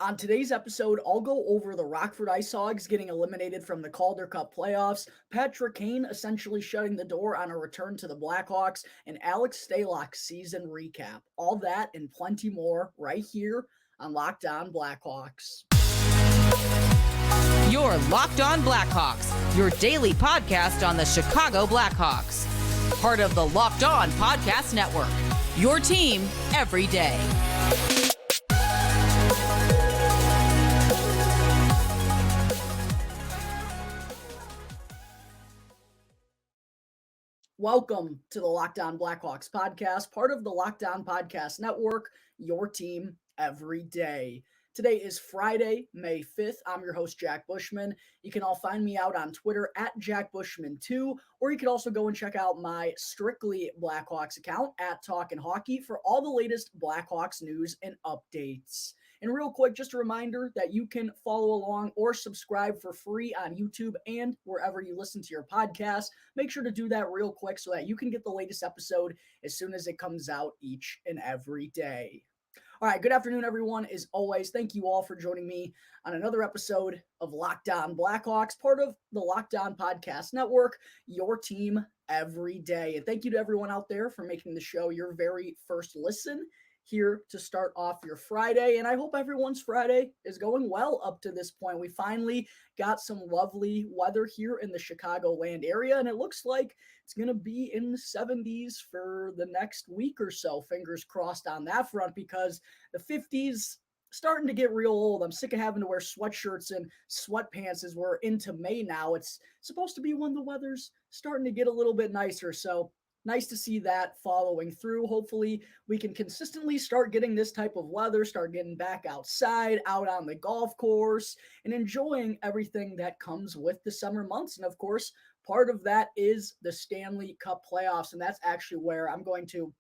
On today's episode, I'll go over the Rockford IceHogs getting eliminated from the Calder Cup Playoffs, Patrick Kane essentially shutting the door on a return to the Blackhawks, and Alex Stalock's season recap. All that and plenty more right here on Locked On Blackhawks. You're Locked On Blackhawks, your daily podcast on the Chicago Blackhawks. Part of the Locked On Podcast Network, your team every day. Welcome to the Locked On Blackhawks podcast, part of the Locked On Podcast Network, your team every day. Today is Friday, May 5th. I'm your host, Jack Bushman. You can all find me out on Twitter at JackBushman2, or you can also go and check out my Strictly Blackhawks account at Talkin' Hockey for all the latest Blackhawks news and updates. And real quick, just a reminder that you can follow along or subscribe for free on YouTube and wherever you listen to your podcast. Make sure to do that real quick so that you can get the latest episode as soon as it comes out each and every day. All right, good afternoon, everyone. As always, thank you all for joining me on another episode of Locked On Blackhawks, part of the Locked On Podcast Network, your team every day. And thank you to everyone out there for making the show your very first listen here to start off your Friday. And I hope everyone's Friday is going well up to this point. We finally got some lovely weather here in the Chicagoland area, and it looks like it's going to be in the 70s for the next week or so. Fingers crossed on that front, because the 50s starting to get real old. I'm sick of having to wear sweatshirts and sweatpants as we're into May now. It's supposed to be when the weather's starting to get a little bit nicer. So nice to see that following through. Hopefully we can consistently start getting this type of weather, start getting back outside, out on the golf course, and enjoying everything that comes with the summer months. And of course, part of that is the Stanley Cup Playoffs. And that's actually where I'm going to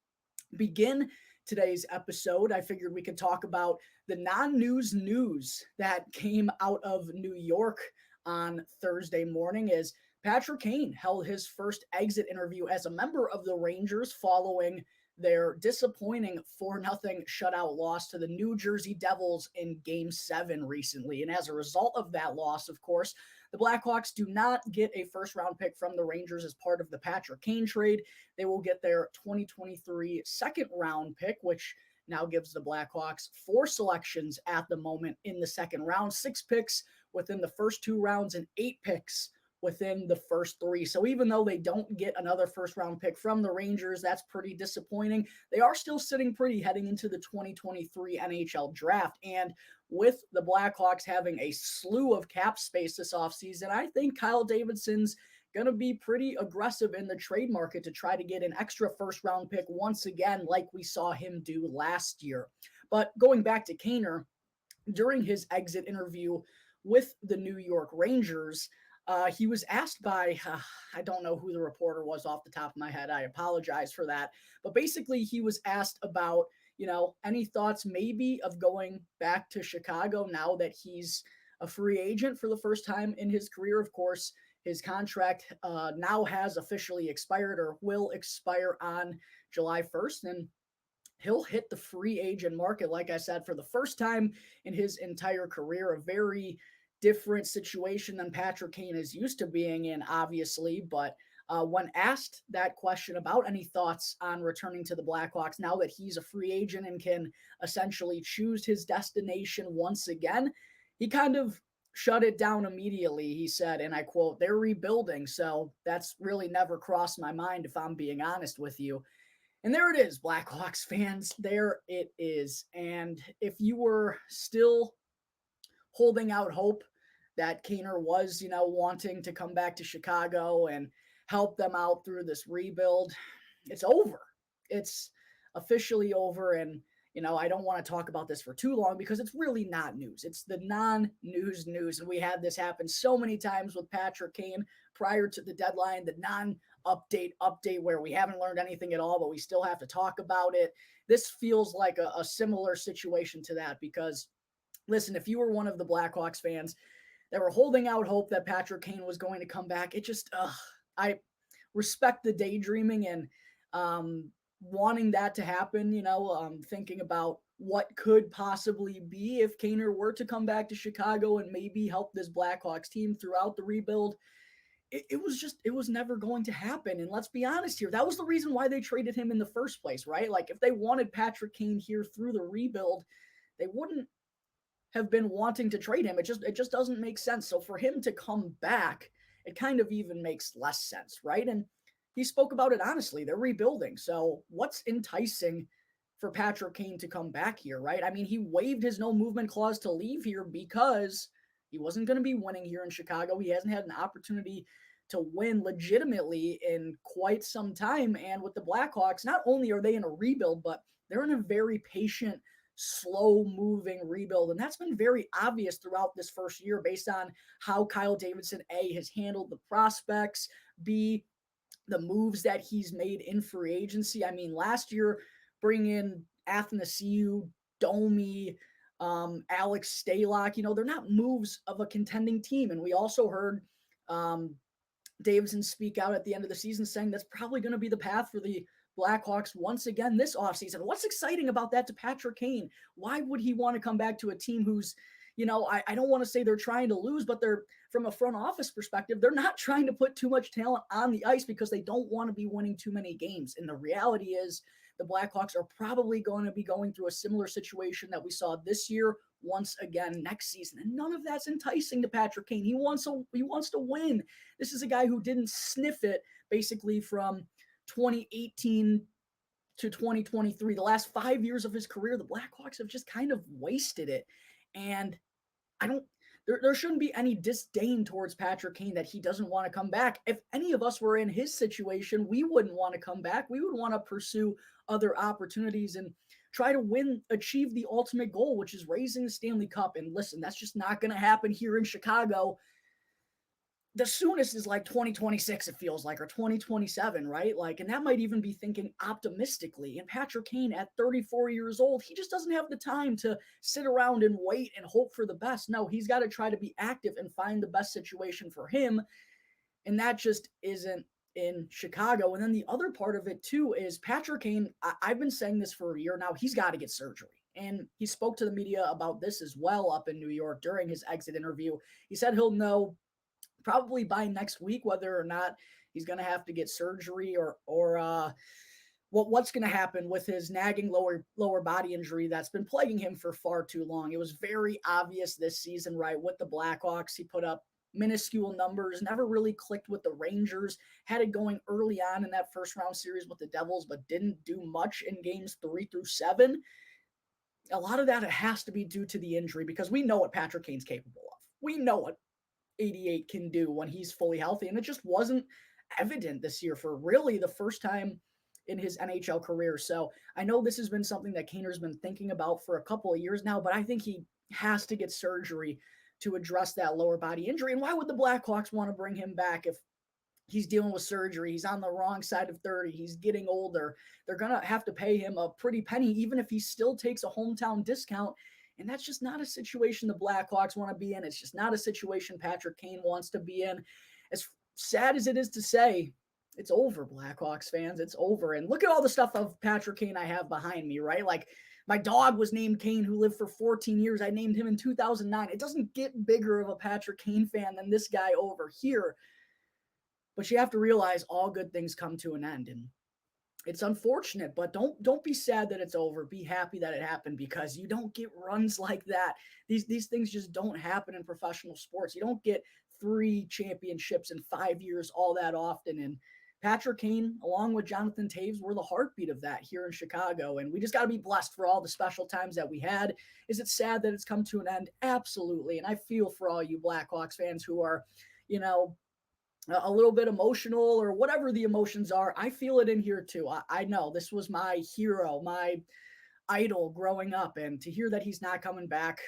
begin today's episode. I figured we could talk about the non-news news that came out of New York on Thursday morning, as Patrick Kane held his first exit interview as a member of the Rangers following their disappointing 4-0 shutout loss to the New Jersey Devils in Game 7 recently. And as a result of that loss, of course, the Blackhawks do not get a first-round pick from the Rangers as part of the Patrick Kane trade. They will get their 2023 second-round pick, which now gives the Blackhawks 4 selections at the moment in the second round, 6 picks within the first 2 rounds, and 8 picks within the first 3. So even though they don't get another first-round pick from the Rangers, that's pretty disappointing. They are still sitting pretty heading into the 2023 NHL draft. And with the Blackhawks having a slew of cap space this offseason, I think Kyle Davidson's going to be pretty aggressive in the trade market to try to get an extra first-round pick once again, like we saw him do last year. But going back to Kaner, during his exit interview with the New York Rangers, he was asked by, I don't know who the reporter was off the top of my head. I apologize for that. But basically, he was asked about, any thoughts maybe of going back to Chicago now that he's a free agent for the first time in his career. Of course, his contract now has officially expired, or will expire on July 1st. And he'll hit the free agent market, like I said, for the first time in his entire career. A very different situation than Patrick Kane is used to being in, obviously. But when asked that question about any thoughts on returning to the Blackhawks now that he's a free agent and can essentially choose his destination once again, he kind of shut it down immediately. He said, and I quote, "They're rebuilding, so that's really never crossed my mind, if I'm being honest with you." And there it is, Blackhawks fans. There it is. And if you were still holding out hope that Kaner was, wanting to come back to Chicago and help them out through this rebuild, it's over. It's officially over. And, I don't want to talk about this for too long because it's really not news. It's the non-news news. And we had this happen so many times with Patrick Kane prior to the deadline, the non-update where we haven't learned anything at all, but we still have to talk about it. This feels like a similar situation to that, because listen, if you were one of the Blackhawks fans that were holding out hope that Patrick Kane was going to come back, it just, I respect the daydreaming and wanting that to happen, thinking about what could possibly be if Kaner were to come back to Chicago and maybe help this Blackhawks team throughout the rebuild. It was never going to happen. And let's be honest here, that was the reason why they traded him in the first place, right? Like if they wanted Patrick Kane here through the rebuild, they wouldn't have been wanting to trade him. It just doesn't make sense. So for him to come back, it kind of even makes less sense, right? And he spoke about it honestly. They're rebuilding. So what's enticing for Patrick Kane to come back here, right? I mean, he waived his no movement clause to leave here because he wasn't going to be winning here in Chicago. He hasn't had an opportunity to win legitimately in quite some time. And with the Blackhawks, not only are they in a rebuild, but they're in a very patient, slow moving rebuild. And that's been very obvious throughout this first year based on how Kyle Davidson, A, has handled the prospects, B, the moves that he's made in free agency. I mean, last year, bring in Athanasiou, Domi, Alex Stalock, they're not moves of a contending team. And we also heard Davidson speak out at the end of the season saying that's probably going to be the path for the Blackhawks once again this offseason. What's exciting about that to Patrick Kane? Why would he want to come back to a team who's, I don't want to say they're trying to lose, but they're, from a front office perspective, they're not trying to put too much talent on the ice because they don't want to be winning too many games. And the reality is the Blackhawks are probably going to be going through a similar situation that we saw this year once again next season. And none of that's enticing to Patrick Kane. He wants to win. This is a guy who didn't sniff it basically from 2018 to 2023. The last 5 years of his career, the Blackhawks have just kind of wasted it. And there shouldn't be any disdain towards Patrick Kane that he doesn't want to come back. If any of us were in his situation, we wouldn't want to come back. We would want to pursue other opportunities and try to achieve the ultimate goal, which is raising the Stanley Cup. And listen, that's just not going to happen here in Chicago. The soonest is like 2026, it feels like, or 2027, right? Like, and that might even be thinking optimistically. And Patrick Kane at 34 years old, he just doesn't have the time to sit around and wait and hope for the best. No, he's got to try to be active and find the best situation for him. And that just isn't in Chicago. And then the other part of it too is Patrick Kane, I've been saying this for a year now, he's got to get surgery. And he spoke to the media about this as well up in New York during his exit interview. He said he'll know probably by next week whether or not he's going to have to get surgery or what's going to happen with his nagging lower body injury that's been plaguing him for far too long. It was very obvious this season, right, with the Blackhawks. He put up minuscule numbers, never really clicked with the Rangers, had it going early on in that first round series with the Devils, but didn't do much in games 3 through 7. A lot of that has to be due to the injury because we know what Patrick Kane's capable of. We know what 88 can do when he's fully healthy. And it just wasn't evident this year for really the first time in his NHL career. So I know this has been something that Kaner's been thinking about for a couple of years now, but I think he has to get surgery to address that lower body injury. And why would the Blackhawks want to bring him back if he's dealing with surgery? He's on the wrong side of 30. He's getting older. They're going to have to pay him a pretty penny, even if he still takes a hometown discount. And that's just not a situation the Blackhawks want to be in. It's just not a situation Patrick Kane wants to be in. As sad as it is to say, it's over, Blackhawks fans. It's over. And look at all the stuff of Patrick Kane I have behind me, right? Like my dog was named Kane, who lived for 14 years. I named him in 2009. It doesn't get bigger of a Patrick Kane fan than this guy over here. But you have to realize all good things come to an end. And it's unfortunate, but don't be sad that it's over. Be happy that it happened because you don't get runs like that. These things just don't happen in professional sports. You don't get 3 championships in 5 years all that often. And Patrick Kane, along with Jonathan Toews, were the heartbeat of that here in Chicago. And we just got to be blessed for all the special times that we had. Is it sad that it's come to an end? Absolutely. And I feel for all you Blackhawks fans who are, a little bit emotional or whatever the emotions are. I feel it in here too. I know this was my hero, my idol growing up, and to hear that he's not coming back,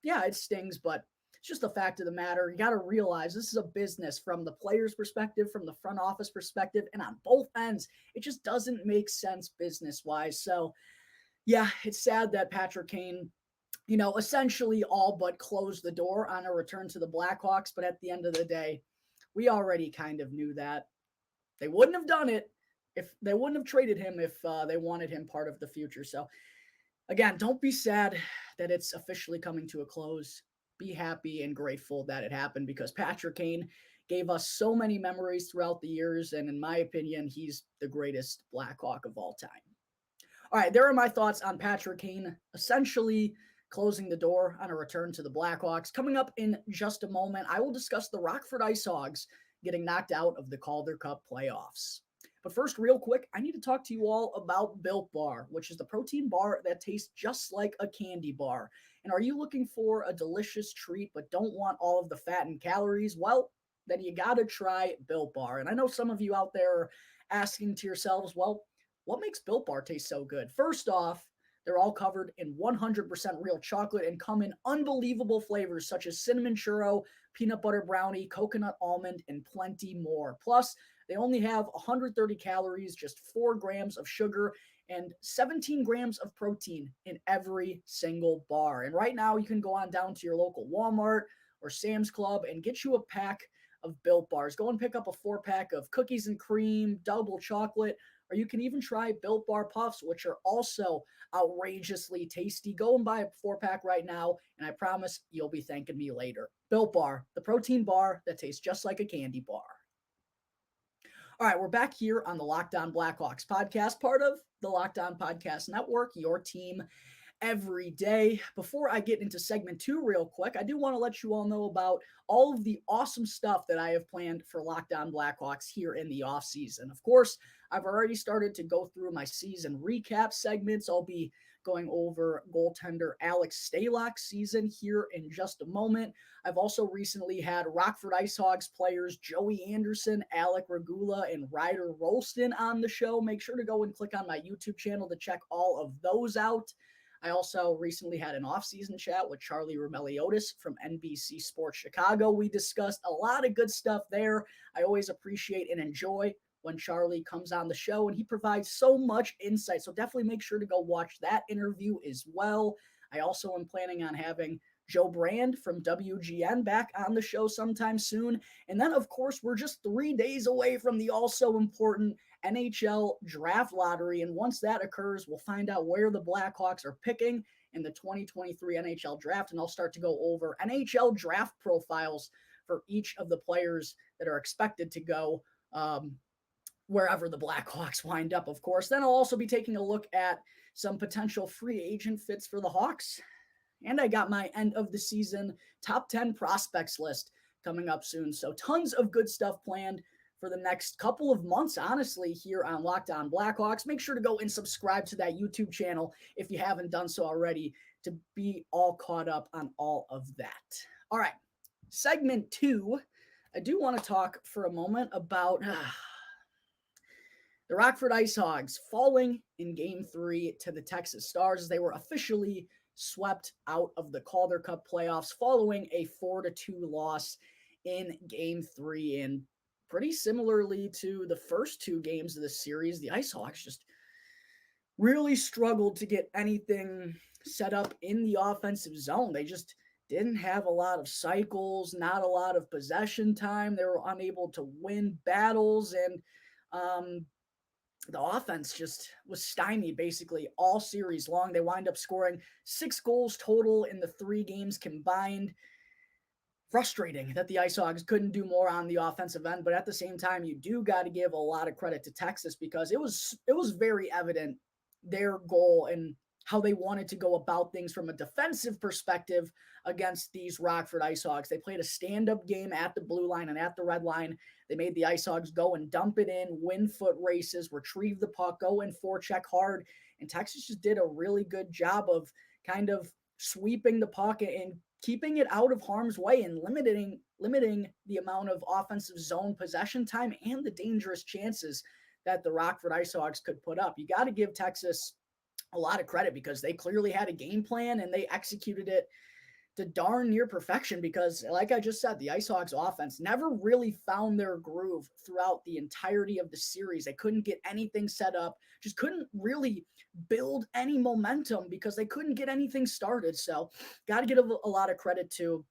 yeah, it stings, but it's just the fact of the matter. You got to realize this is a business from the player's perspective, from the front office perspective, and on both ends, it just doesn't make sense business-wise. So, yeah, it's sad that Patrick Kane, essentially all but closed the door on a return to the Blackhawks, but at the end of the day, we already kind of knew that. They wouldn't have done it if they wouldn't have traded him if they wanted him part of the future. So Again, don't be sad that it's officially coming to a close. Be happy and grateful that it happened because Patrick Kane gave us so many memories throughout the years. And in my opinion, he's the greatest Blackhawk of all time. All right, there are my thoughts on Patrick Kane essentially closing the door on a return to the Blackhawks. Coming up in just a moment, I will discuss the Rockford IceHogs getting knocked out of the Calder Cup Playoffs. But first, real quick, I need to talk to you all about Built Bar, which is the protein bar that tastes just like a candy bar. And are you looking for a delicious treat but don't want all of the fat and calories? Well, then you got to try Built Bar. And I know some of you out there are asking to yourselves, well, what makes Built Bar taste so good? First off, they're all covered in 100% real chocolate and come in unbelievable flavors such as cinnamon churro, peanut butter brownie, coconut almond, and plenty more. Plus, they only have 130 calories, just 4 grams of sugar, and 17 grams of protein in every single bar. And right now, you can go on down to your local Walmart or Sam's Club and get you a pack of Built Bars. Go and pick up a 4-pack of cookies and cream, double chocolate, or you can even try Built Bar Puffs, which are also outrageously tasty. Go and buy a 4-pack right now, and I promise you'll be thanking me later. Built Bar, the protein bar that tastes just like a candy bar. All right, we're back here on the Locked On Blackhawks podcast, part of the Locked On Podcast Network, your team every day. Before I get into segment 2 real quick, I do want to let you all know about all of the awesome stuff that I have planned for Locked On Blackhawks here in the offseason. Of course, I've already started to go through my season recap segments. I'll be going over goaltender Alex Stalock's season here in just a moment. I've also recently had Rockford IceHogs players Joey Anderson, Alec Regula, and Ryder Rolston on the show. Make sure to go and click on my YouTube channel to check all of those out. I also recently had an off-season chat with Charlie Roumeliotis from NBC Sports Chicago. We discussed a lot of good stuff there. I always appreciate and enjoy when Charlie comes on the show, and he provides so much insight. So definitely make sure to go watch that interview as well. I also am planning on having Joe Brand from WGN back on the show sometime soon. And then, of course, we're just 3 days away from the also important NHL draft lottery. And once that occurs, we'll find out where the Blackhawks are picking in the 2023 NHL draft. And I'll start to go over NHL draft profiles for each of the players that are expected to go wherever the Blackhawks wind up, of course. Then I'll also be taking a look at some potential free agent fits for the Hawks. And I got my end of the season top 10 prospects list coming up soon. So tons of good stuff planned for the next couple of months, honestly, here on Locked On Blackhawks. Make sure to go and subscribe to that YouTube channel if you haven't done so already to be all caught up on all of that. All right, segment 2, I do want to talk for a moment about the Rockford IceHogs falling in Game 3 to the Texas Stars as they were officially swept out of the Calder Cup playoffs following a 4-2 loss in Game 3. And pretty similarly to the first 2 games of the series, the IceHogs just really struggled to get anything set up in the offensive zone. They just didn't have a lot of cycles, not a lot of possession time. They were unable to win battles, and the offense just was stymied basically all series long. They wind up scoring 6 goals total in the 3 games combined. Frustrating that the IceHogs couldn't do more on the offensive end, but at the same time, you do got to give a lot of credit to Texas because it was very evident their goal and how they wanted to go about things from a defensive perspective against these Rockford IceHogs. They played a stand-up game at the blue line and at the red line. They made the IceHogs go and dump it in, win foot races, retrieve the puck, go and forecheck hard. And Texas just did a really good job of kind of sweeping the puck and keeping it out of harm's way and limiting the amount of offensive zone possession time and the dangerous chances that the Rockford IceHogs could put up. You got to give Texas a lot of credit because they clearly had a game plan and they executed it to darn near perfection because, like I just said, the IceHogs offense never really found their groove throughout the entirety of the series. They couldn't get anything set up, just couldn't really build any momentum because they couldn't get anything started. So got to give a lot of credit to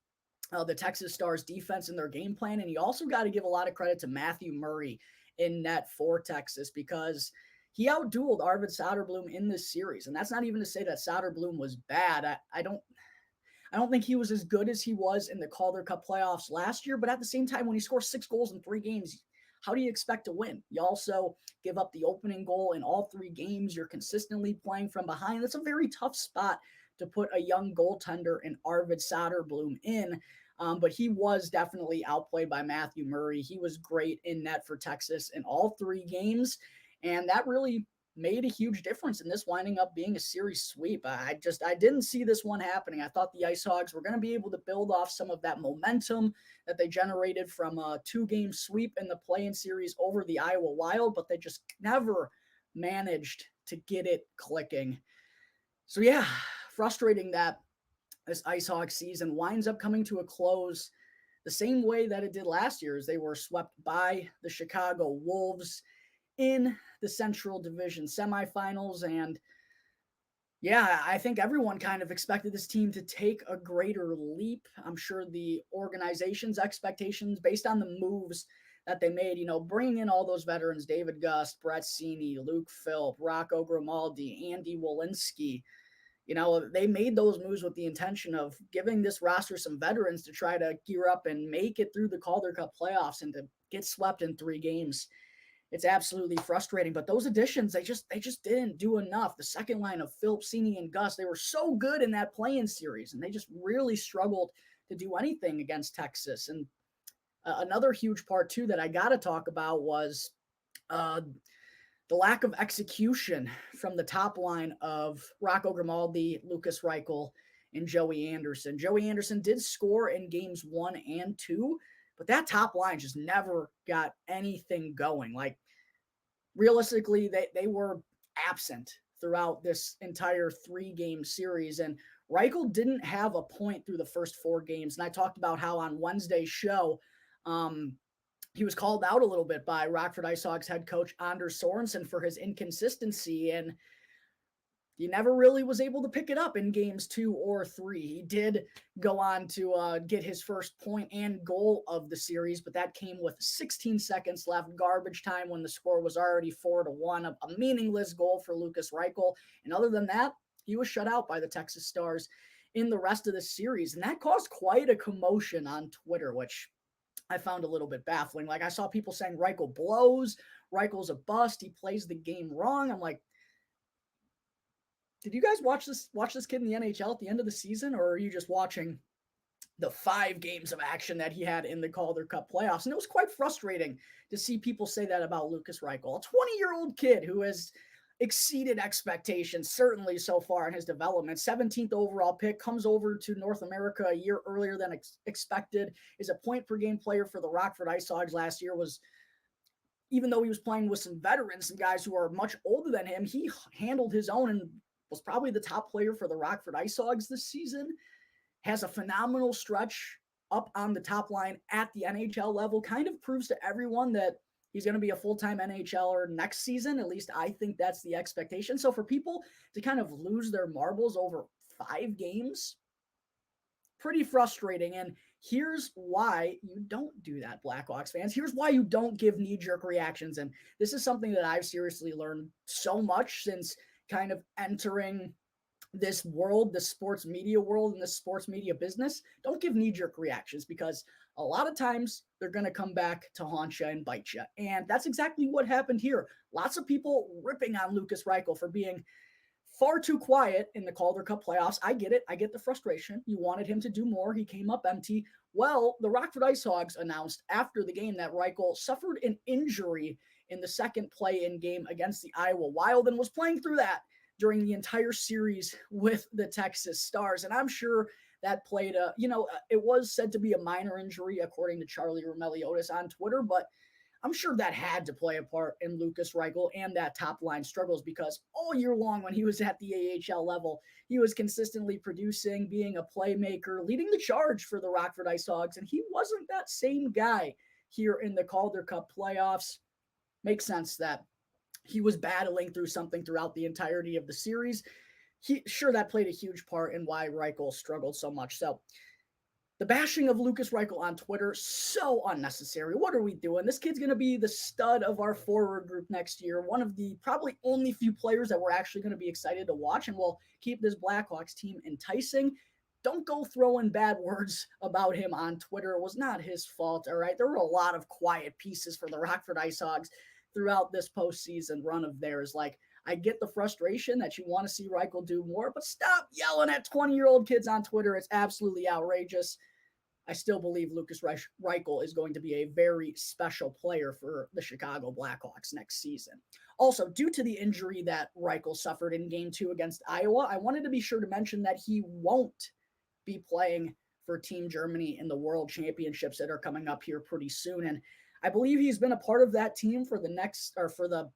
the Texas Stars defense and their game plan. And you also got to give a lot of credit to Matthew Murray in net for Texas because he outdueled Arvid Soderblom in this series. And that's not even to say that Soderblom was bad. I don't think he was as good as he was in the Calder Cup playoffs last year, but at the same time, when he scores 6 goals in 3 games, how do you expect to win? You also give up the opening goal in all 3 games. You're consistently playing from behind. That's a very tough spot to put a young goaltender in Arvid Soderblom in. But he was definitely outplayed by Matthew Murray. He was great in net for Texas in all 3 games, and that really made a huge difference in this winding up being a series sweep. I didn't see this one happening. I thought the IceHogs were going to be able to build off some of that momentum that they generated from a 2-game sweep in the play-in series over the Iowa Wild, but they just never managed to get it clicking. So yeah, frustrating that this IceHogs season winds up coming to a close the same way that it did last year, as they were swept by the Chicago Wolves in the Central Division Semifinals. And yeah, I think everyone kind of expected this team to take a greater leap. I'm sure the organization's expectations, based on the moves that they made, bringing in all those veterans, David Gust, Brett Seney, Luke Philp, Rocco Grimaldi, Andy Walensky, they made those moves with the intention of giving this roster some veterans to try to gear up and make it through the Calder Cup playoffs, and to get swept in 3 games. It's absolutely frustrating, but those additions, they just didn't do enough. The second line of Philp, Seney, and Gus, they were so good in that play-in series, and they just really struggled to do anything against Texas. And another huge part, too, that I got to talk about was the lack of execution from the top line of Rocco Grimaldi, Lukas Reichel, and Joey Anderson. Joey Anderson did score in games 1 and 2, but that top line just never got anything going. Like, realistically, they were absent throughout this entire 3-game series. And Reichel didn't have a point through the first 4 games. And I talked about how on Wednesday's show, he was called out a little bit by Rockford IceHogs head coach Anders Sorensen for his inconsistency, and he never really was able to pick it up in games 2 or 3. He did go on to get his first point and goal of the series, but that came with 16 seconds left, garbage time, when the score was already 4-1, a meaningless goal for Lukas Reichel. And other than that, he was shut out by the Texas Stars in the rest of the series. And that caused quite a commotion on Twitter, which I found a little bit baffling. Like, I saw people saying Reichel blows, Reichel's a bust, he plays the game wrong. I'm like, did you guys watch this kid in the NHL at the end of the season, or are you just watching the 5 games of action that he had in the Calder Cup playoffs? And it was quite frustrating to see people say that about Lukas Reichel, a 20-year-old kid who has exceeded expectations, certainly so far in his development. 17th overall pick, comes over to North America a year earlier than expected, is a point-per-game player for the Rockford IceHogs last year. Even though he was playing with some veterans, some guys who are much older than him, he handled his own and was probably the top player for the Rockford IceHogs this season. Has a phenomenal stretch up on the top line at the NHL level. Kind of proves to everyone that he's going to be a full-time NHLer next season. At least I think that's the expectation. So for people to kind of lose their marbles over 5 games, pretty frustrating. And here's why you don't do that, Blackhawks fans. Here's why you don't give knee-jerk reactions. And this is something that I've seriously learned so much since kind of entering this world, the sports media world, and the sports media business. Don't give knee-jerk reactions, because a lot of times they're going to come back to haunt you and bite you. And that's exactly what happened here. Lots of people ripping on Lukas Reichel for being far too quiet in the Calder Cup playoffs. I get it. I get the frustration. You wanted him to do more. He came up empty. Well, the Rockford IceHogs announced after the game that Reichel suffered an injury in the second play-in game against the Iowa Wild and was playing through that during the entire series with the Texas Stars. And I'm sure that played it was said to be a minor injury, according to Charlie Romeliotis on Twitter, but I'm sure that had to play a part in Lukas Reichel and that top line struggles, because all year long when he was at the AHL level, he was consistently producing, being a playmaker, leading the charge for the Rockford IceHogs, and he wasn't that same guy here in the Calder Cup playoffs. Makes sense that he was battling through something throughout the entirety of the series. That played a huge part in why Reichel struggled so much. So The bashing of Lukas Reichel on Twitter, so unnecessary. What are we doing? This kid's going to be the stud of our forward group next year. One of the probably only few players that we're actually going to be excited to watch and will keep this Blackhawks team enticing. Don't go throwing bad words about him on Twitter. It was not his fault, all right? There were a lot of quiet pieces for the Rockford IceHogs throughout this postseason run of theirs. Like, I get the frustration that you want to see Reichel do more, but stop yelling at 20-year-old kids on Twitter. It's absolutely outrageous. I still believe Lukas Reichel is going to be a very special player for the Chicago Blackhawks next season. Also, due to the injury that Reichel suffered in Game 2 against Iowa, I wanted to be sure to mention that he won't be playing for Team Germany in the World Championships that are coming up here pretty soon. And I believe he's been a part of that team for the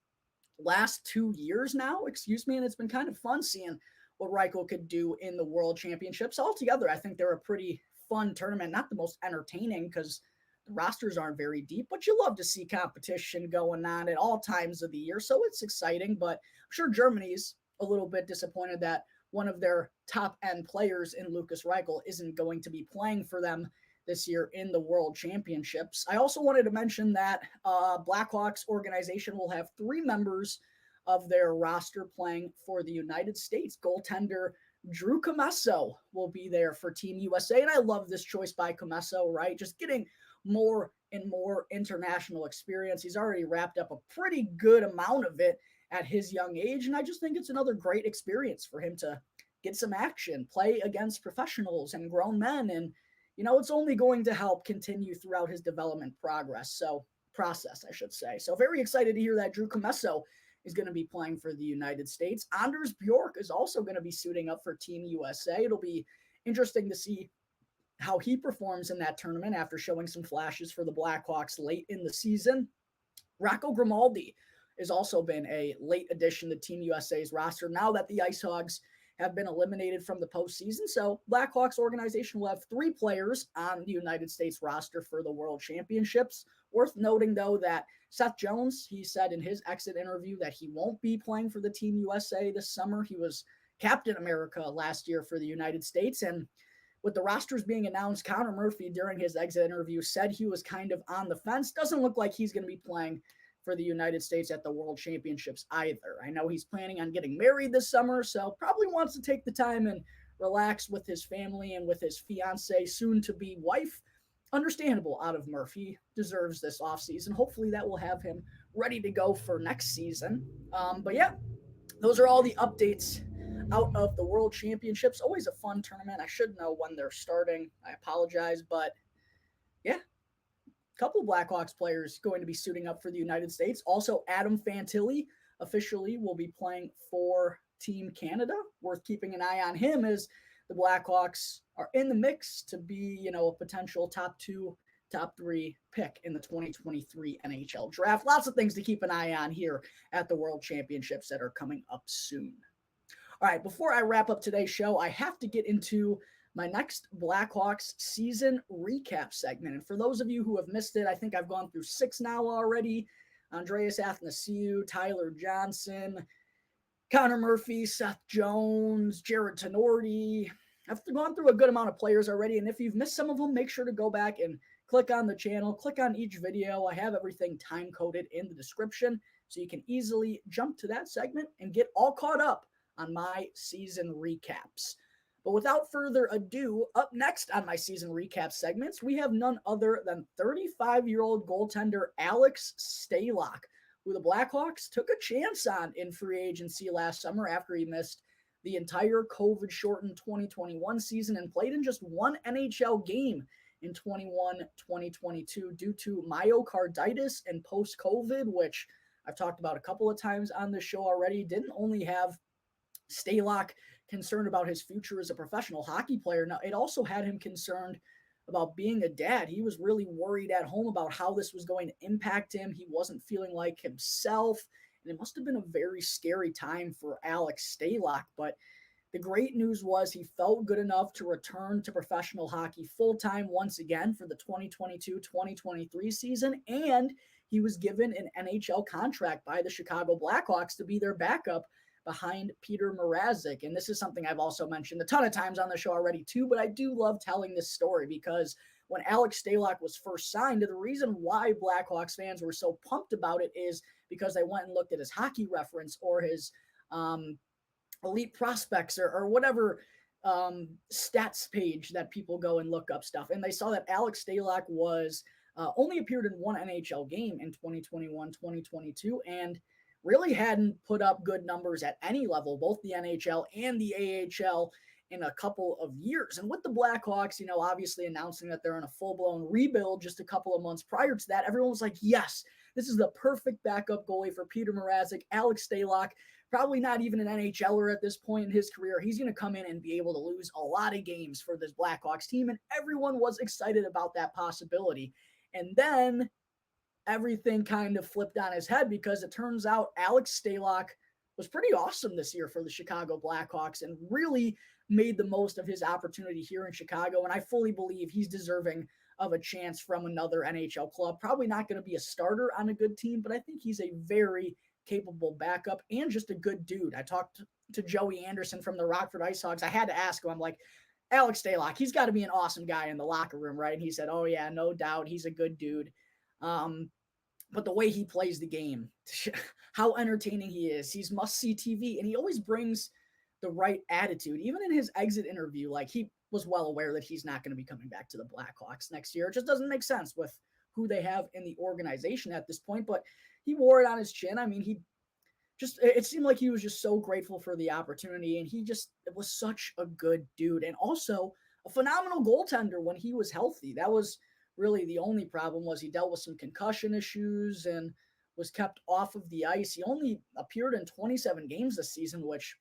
last 2 years now, and it's been kind of fun seeing what Reichel could do in the World Championships. Altogether, I think they're a pretty fun tournament, not the most entertaining because the rosters aren't very deep, but you love to see competition going on at all times of the year, so it's exciting. But I'm sure Germany's a little bit disappointed that one of their top-end players in Lukas Reichel isn't going to be playing for them this year in the World Championships. I also wanted to mention that Blackhawks organization will have 3 members of their roster playing for the United States. Goaltender Drew Commesso will be there for Team USA, and I love this choice by Commesso, right? Just getting more and more international experience. He's already wrapped up a pretty good amount of it at his young age, and I just think it's another great experience for him to get some action, play against professionals and grown men, and it's only going to help continue throughout his development process, I should say. So very excited to hear that Drew Commesso is going to be playing for the United States. Anders Bjork is also going to be suiting up for Team USA. It'll be interesting to see how he performs in that tournament after showing some flashes for the Blackhawks late in the season. Rocco Grimaldi has also been a late addition to Team USA's roster now that the IceHogs have been eliminated from the postseason. So Blackhawks organization will have 3 players on the United States roster for the World Championships. Worth noting, though, that Seth Jones, he said in his exit interview that he won't be playing for the Team USA this summer. He was Captain America last year for the United States. And with the rosters being announced, Connor Murphy during his exit interview said he was kind of on the fence. Doesn't look like he's going to be playing for the United States at the World Championships either. I know he's planning on getting married this summer, so probably wants to take the time and relax with his family and with his fiancée, soon-to-be wife. Understandable out of Murphy. Deserves this offseason. Hopefully that will have him ready to go for next season. But yeah, those are all the updates out of the World Championships. Always a fun tournament. I should know when they're starting. I apologize, but yeah, a couple of Blackhawks players going to be suiting up for the United States. Also, Adam Fantilli officially will be playing for Team Canada. Worth keeping an eye on him as the Blackhawks are in the mix to be, a potential top 2, top 3 pick in the 2023 NHL draft. Lots of things to keep an eye on here at the World Championships that are coming up soon. All right, before I wrap up today's show, I have to get into my next Blackhawks season recap segment. And for those of you who have missed it, I think I've gone through 6 now already. Andreas Athanasiou, Tyler Johnson, Connor Murphy, Seth Jones, Jared Tenorti. I've gone through a good amount of players already, and if you've missed some of them, make sure to go back and click on the channel, click on each video. I have everything time-coded in the description, so you can easily jump to that segment and get all caught up on my season recaps. But without further ado, up next on my season recap segments, we have none other than 35-year-old goaltender Alex Stalock, who the Blackhawks took a chance on in free agency last summer after he missed the entire COVID-shortened 2021 season and played in just 1 NHL game in 2021-2022 due to myocarditis and post-COVID, which I've talked about a couple of times on this show already. Didn't only have Stalock concerned about his future as a professional hockey player. Now, it also had him concerned about being a dad. He was really worried at home about how this was going to impact him. He wasn't feeling like himself, and it must have been a very scary time for Alex Stalock. But the great news was he felt good enough to return to professional hockey full-time once again for the 2022-2023 season, and he was given an NHL contract by the Chicago Blackhawks to be their backup behind Peter Mrazek. And this is something I've also mentioned a ton of times on the show already too, but I do love telling this story because when Alex Stalock was first signed, the reason why Blackhawks fans were so pumped about it is because they went and looked at his hockey reference or his elite prospects or whatever stats page that people go and look up stuff. And they saw that Alex Stalock was only appeared in one NHL game in 2021, 2022, and really hadn't put up good numbers at any level, both the NHL and the AHL, in a couple of years. And with the Blackhawks, obviously announcing that they're in a full-blown rebuild just a couple of months prior to that, everyone was like, yes, this is the perfect backup goalie for Peter Mrazek. Alex Stalock, probably not even an NHLer at this point in his career. He's going to come in and be able to lose a lot of games for this Blackhawks team, and everyone was excited about that possibility. And then everything kind of flipped on his head because it turns out Alex Stalock was pretty awesome this year for the Chicago Blackhawks and really made the most of his opportunity here in Chicago. And I fully believe he's deserving of a chance from another NHL club. Probably not going to be a starter on a good team, but I think he's a very capable backup and just a good dude. I talked to Joey Anderson from the Rockford IceHogs. I had to ask him, I'm like, Alex Stalock, he's got to be an awesome guy in the locker room, right? And he said, oh yeah, no doubt. He's a good dude. But the way he plays the game, how entertaining he is, he's must-see TV, and he always brings the right attitude. Even in his exit interview, like he was well aware that he's not going to be coming back to the Blackhawks next year. It just doesn't make sense with who they have in the organization at this point, but he wore it on his chin. I mean, it seemed like he was just so grateful for the opportunity, and it was such a good dude, and also a phenomenal goaltender when he was healthy. That was really the only problem, was he dealt with some concussion issues and was kept off of the ice. He only appeared in 27 games this season, which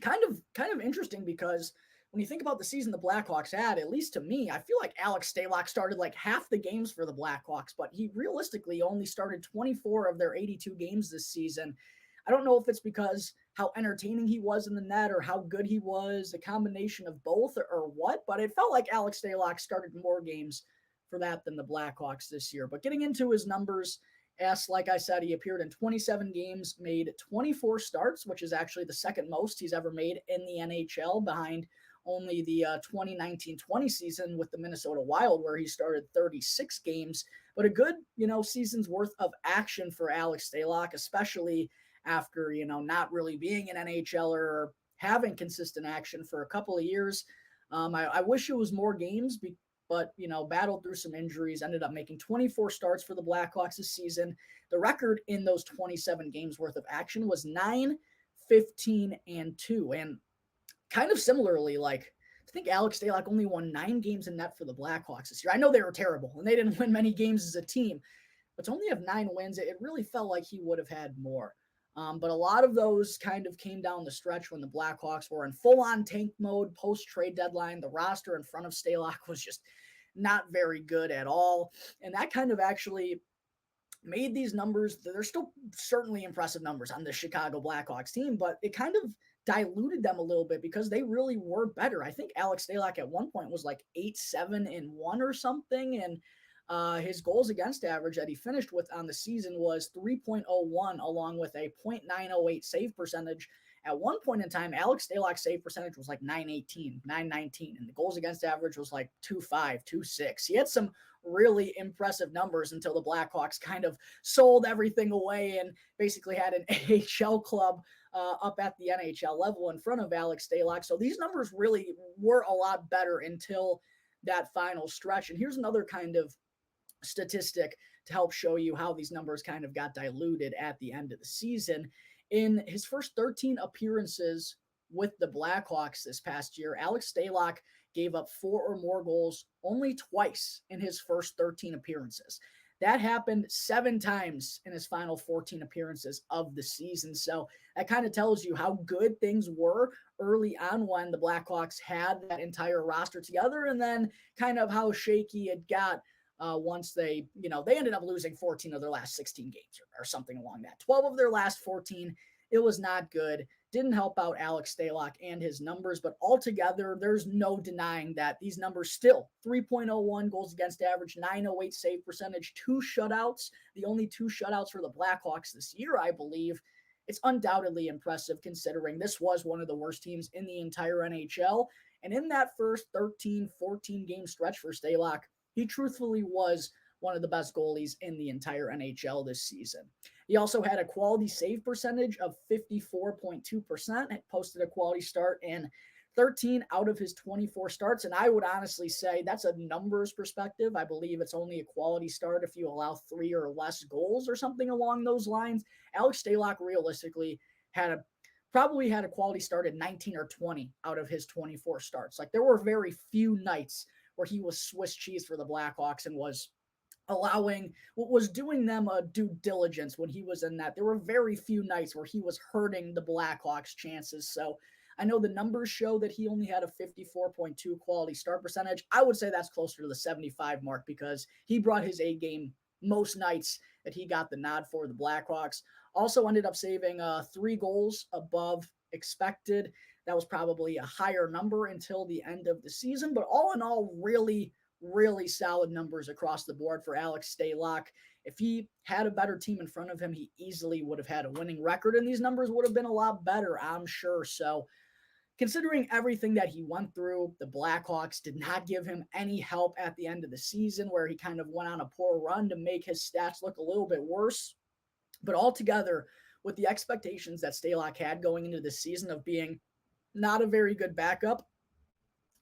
kind of interesting because when you think about the season the Blackhawks had, at least to me, I feel like Alex Stalock started like half the games for the Blackhawks, but he realistically only started 24 of their 82 games this season. I don't know if it's because how entertaining he was in the net or how good he was, a combination of both or what, but it felt like Alex Stalock started more games for that than the Blackhawks this year. But getting into his numbers, like I said, he appeared in 27 games, made 24 starts, which is actually the second most he's ever made in the NHL, behind only the 2019-20 season with the Minnesota Wild, where he started 36 games. But a good, season's worth of action for Alex Stalock, especially after, not really being an NHLer or having consistent action for a couple of years. I wish it was more games, but, battled through some injuries, ended up making 24 starts for the Blackhawks this season. The record in those 27 games worth of action was 9-15-2. And kind of similarly, I think Alex Stalock only won 9 games in net for the Blackhawks this year. I know they were terrible, and they didn't win many games as a team, but to only have 9 wins, it really felt like he would have had more. But a lot of those kind of came down the stretch when the Blackhawks were in full-on tank mode post-trade deadline. The roster in front of Stalock was just not very good at all. And that kind of actually made these numbers, they're still certainly impressive numbers on the Chicago Blackhawks team, but it kind of diluted them a little bit because they really were better. I think Alex Stalock at one point was like 8-7-1 or something, and his goals against average that he finished with on the season was 3.01, along with a .908 save percentage. At one point in time, Alex Stalock's save percentage was like 918, 919, and the goals against average was like 2.5, 2.6. He had some really impressive numbers until the Blackhawks kind of sold everything away and basically had an AHL club up at the NHL level in front of Alex Stalock. So these numbers really were a lot better until that final stretch. And here's another kind of statistic to help show you how these numbers kind of got diluted at the end of the season. In his first 13 appearances with the Blackhawks this past year, Alex Stalock gave up 4 or more goals only twice in his first 13 appearances. That happened 7 times in his final 14 appearances of the season. So that kind of tells you how good things were early on when the Blackhawks had that entire roster together, and then kind of how shaky it got once they ended up losing 14 of their last 16 games or something along that. 12 of their last 14, it was not good. Didn't help out Alex Stalock and his numbers, but altogether, there's no denying that these numbers still, 3.01 goals against average, 908 save percentage, 2 shutouts, the only 2 shutouts for the Blackhawks this year, I believe. it's undoubtedly impressive considering this was one of the worst teams in the entire NHL. And in that first 13, 14 game stretch for Stalock, he truthfully was one of the best goalies in the entire NHL this season. He also had a quality save percentage of 54.2%, posted a quality start in 13 out of his 24 starts. And I would honestly say that's a numbers perspective. I believe it's only a quality start if you allow 3 or less goals or something along those lines. Alex Stalock realistically probably had a quality start at 19 or 20 out of his 24 starts. Like there were very few nights where he was Swiss cheese for the Blackhawks and was doing them a due diligence when he was in that. There were very few nights where he was hurting the Blackhawks' chances. So I know the numbers show that he only had a 54.2 quality start percentage. I would say that's closer to the 75 mark because he brought his A game most nights that he got the nod for the Blackhawks. Also ended up saving 3 goals above expected. That was probably a higher number until the end of the season. But all in all, really, really solid numbers across the board for Alex Stalock. If he had a better team in front of him, he easily would have had a winning record, and these numbers would have been a lot better, I'm sure. So considering everything that he went through, the Blackhawks did not give him any help at the end of the season where he kind of went on a poor run to make his stats look a little bit worse. But altogether, with the expectations that Stalock had going into this season of being not a very good backup,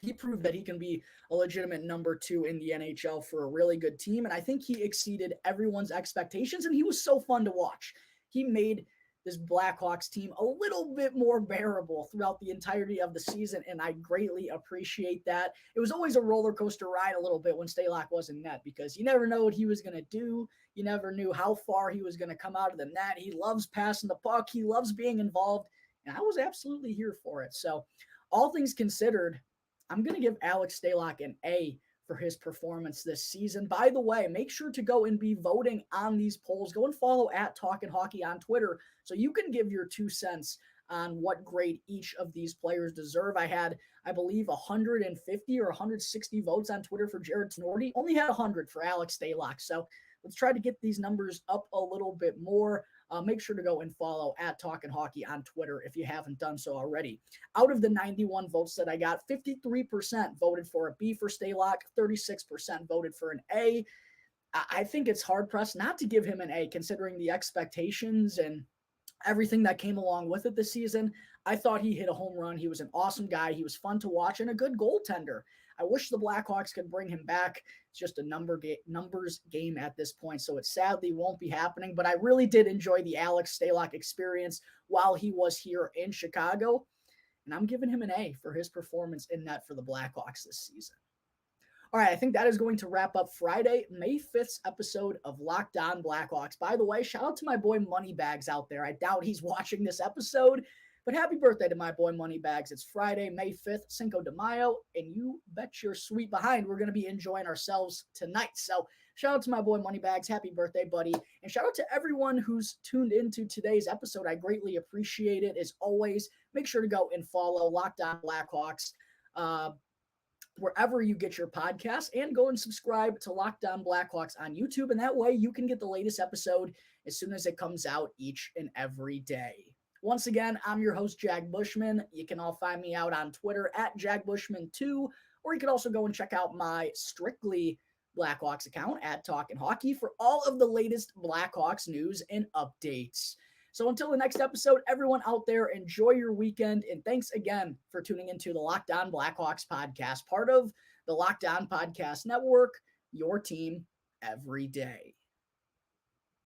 he proved that he can be a legitimate number 2 in the NHL for a really good team. And I think he exceeded everyone's expectations, and he was so fun to watch. He made this Blackhawks team a little bit more bearable throughout the entirety of the season, and I greatly appreciate that. It was always a roller coaster ride a little bit when Stalock was in net because you never know what he was going to do. You never knew how far he was going to come out of the net. He loves passing the puck. He loves being involved, and I was absolutely here for it. So all things considered, I'm going to give Alex Stalock an A for his performance this season. By the way, make sure to go and be voting on these polls. Go and follow at Talkin' Hockey on Twitter so you can give your 2 cents on what grade each of these players deserve. I had, I believe, 150 or 160 votes on Twitter for Jared Tenorti. Only had 100 for Alex Stalock. So let's try to get these numbers up a little bit more. Make sure to go and follow at Talkin' Hockey on Twitter if you haven't done so already. Out of the 91 votes that I got, 53% voted for a B for Stalock, 36% voted for an A. I think it's hard-pressed not to give him an A considering the expectations and everything that came along with it this season. I thought he hit a home run. He was an awesome guy. He was fun to watch and a good goaltender. I wish the Blackhawks could bring him back. It's just a numbers game at this point, so it sadly won't be happening. But I really did enjoy the Alex Stalock experience while he was here in Chicago, and I'm giving him an A for his performance in net for the Blackhawks this season. All right, I think that is going to wrap up Friday, May 5th's episode of Locked On Blackhawks. By the way, shout out to my boy Moneybags out there. I doubt he's watching this episode, but happy birthday to my boy Moneybags. It's Friday, May 5th, Cinco de Mayo, and you bet your sweet behind we're going to be enjoying ourselves tonight. So shout out to my boy Moneybags. Happy birthday, buddy. And shout out to everyone who's tuned into today's episode. I greatly appreciate it. As always, make sure to go and follow Locked On Blackhawks wherever you get your podcasts, and go and subscribe to Locked On Blackhawks on YouTube. And that way you can get the latest episode as soon as it comes out each and every day. Once again, I'm your host, Jack Bushman. You can all find me out on Twitter at JackBushman2, or you can also go and check out my Strictly Blackhawks account at Talkin' Hockey for all of the latest Blackhawks news and updates. So until the next episode, everyone out there, enjoy your weekend. And thanks again for tuning into the Locked On Blackhawks podcast, part of the Locked On Podcast Network, your team every day.